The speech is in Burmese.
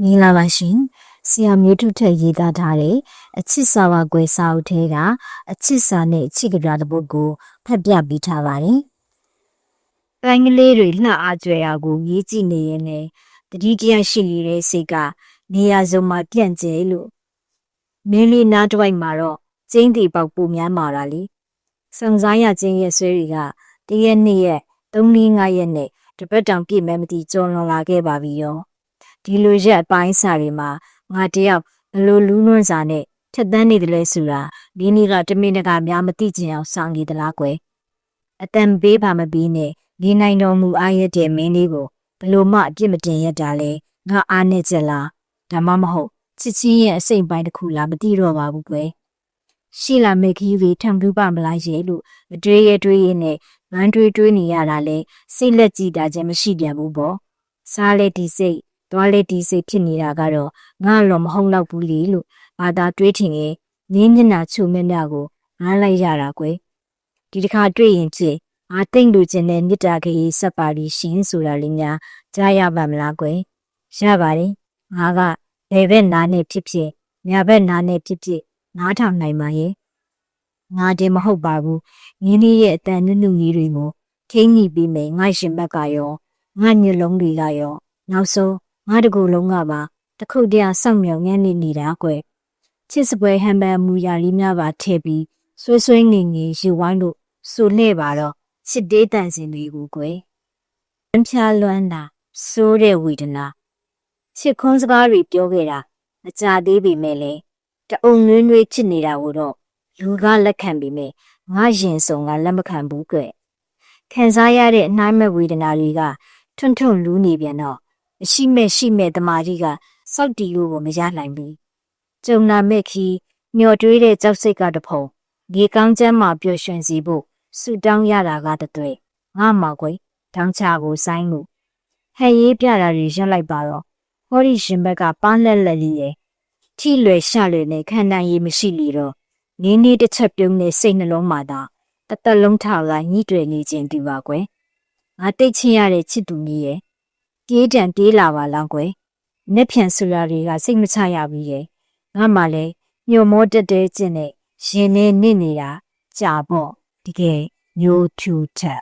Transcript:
မင်္ဂလာပါရှင်ဆရာမျိုးထုထက်ရေးသားထားတဲ့အချစ်စာဝါကွယ်စာအုပ်ထဲကအချစ်စာနဲ့အချစ်ကဗျာတစ်ပုဒ်ကိုဖတ်ပြပေးထားပါတယ်။တိုင်းကလေးတွေလှအားကြွယ်ရာကိုရေးကြည့်နေရင်လည်းတတိယရှိနေတဲ့စိတ်ကနေရာစုံမှာပြန့်ကျဲလို့မင်းလေးနားတစ်ဝိုက်မှာတော့ကျင်းတီပေါက်ပုံများမာတာလေ။စုံစားရခြင်းရဲ့ဆွဲတွေကတရက်နှစ်ရက်3-5ရက်နဲ့တပတ်တောင်ပြည့်မဲ့မသိကြော်လွန်လာခဲ့ပါပြီရော။ဒီလိုရက်အပိုင်းစာတွေမှာငါတယောက်ဘလို့လူးလွန်းစာနဲ့ထက်သန်းနေတယ်လဲဆိုတာဒီနေ့ကတမင်တကာများမသိချင်အောင်စောင့်နေသလားကွယ်အတန်ပေးပါမပြီးနဲ့ဒီနိုင်တော်မူအားရတဲ့မင်းလေးကိုဘလို့မှအပြစ်မတင်ရတာလဲငါအားနဲ့ချက်လားဒါမှမဟုတ်ချစ်ချင်းရဲ့အစိမ့်ပိုင်းတစ်ခုလားမသိတော့ပါဘူးကွယ်ရှိလာမေခီးတွေထံပြပမလားရဲ့လို့မတွေးရနဲ့ငန်းတွေးနေရတာလဲစိတ်လက်ကြည့်တာချင်းမရှိပြန်ဘူးပေါ့စားလဲဒီစိတ်သွားလဲဒီစိတ်ဖြစ်နေတာကတော့ငါတော့မဟုတ်တော့ဘူးလေလို့ဘာသာတွေးထင်ရဲ့နင်းမျက်နှာချုံမျက်နှာကိုငားလိုက်ရတာကွယ်ဒီတစ်ခါတွေ့ရင်ချစ်ငါတိတ်လူချင်းနဲ့မြစ်တာကြီးဆက်ပါလိရှင်ဆိုတာလေးများကြားရပါမလားကွယ်ရပါတယ်ငါကဘယ်ဘက်နားနဲ့ဖြစ်ဖြစ်ညာဘက်နားနဲ့ဖြစ်ဖြစ်နားထောင်နိုင်ပါရဲ့ငါတည်းမဟုတ်ပါဘူးငင်းလေးရဲ့အတန်နုကြီးတွေကိုထိန်းညှိပြီးမယ်ငါရှင်ဘက်ကရောငါညလုံးတွေကရောနောက်ဆုံးငါတကူလုံးကပါတခုတည်းဆောက်မြောင်ငန်းနေနေတာကွယ်ချစ်စပွဲဟန်ပန်မူရလေးများပါထည့်ပြီးဆွဲငင်ယူဝိုင်းလို့ဆိုလှဲ့ပါတော့ချစ်တေးတန်စင်တွေကိုကွယ်အင်းဖြားလွမ်းတာစိုးတဲ့ဝေဒနာချစ်ခွန်းစကားတွေပြောခဲ့တာမကြသေးပေမဲ့လေတအုံနွေးချစ်နေတာကိုတော့လူကလက်ခံပြီးမဲ့ငါရင်စုံကလက်မခံဘူးကွယ်ခံစားရတဲ့အနှိုင်းမဲ့ဝေဒနာတွေကထွန်းလူးနေပြန်တော့ရှိမဲ့တမာကြီးကစောက်တီလို့ကိုမရနိုင်ဘူးကျုံနာမဲ့ခီးမျောတွေးတဲ့ကြောက်စိတ်ကတဖုံဒီကောင်းချမ်းမှာပျော်ရွှင်စီဖို့ဆူတောင်းရတာကတတွေ့ငါမောက်ကွယ်ထောင်းချကိုဆိုင်းလို့ဟဲ့ရေးပြတာတွေရက်လိုက်ပါတော့ဟောဒီရှင်ဘက်ကပန်းလက်လေးရဲ့ထိလွယ်ရှလွယ်နဲ့ခံနိုင်ရည်မရှိလေတော့နေတစ်ချက်ပြုံးနေစိတ်နှလုံးမှာသာတသက်လုံးထောက်လိုက်ညှိတွေ့နေခြင်းတူပါကွယ်ငါတိတ်ချင်းရတဲ့ချစ်သူကြီးရဲ့ပြေးတံပြေးလာပါလောင်းကွယ်နှစ်ဖြန်ဆူရာတွေကစိတ်မချရဘူးရဲ့ငါမှလည်းညိုမောတက်တဲ့ကျင့်နဲ့ရှင်နေနေတာကြာပေါ့တကယ်မျိုးထူထက်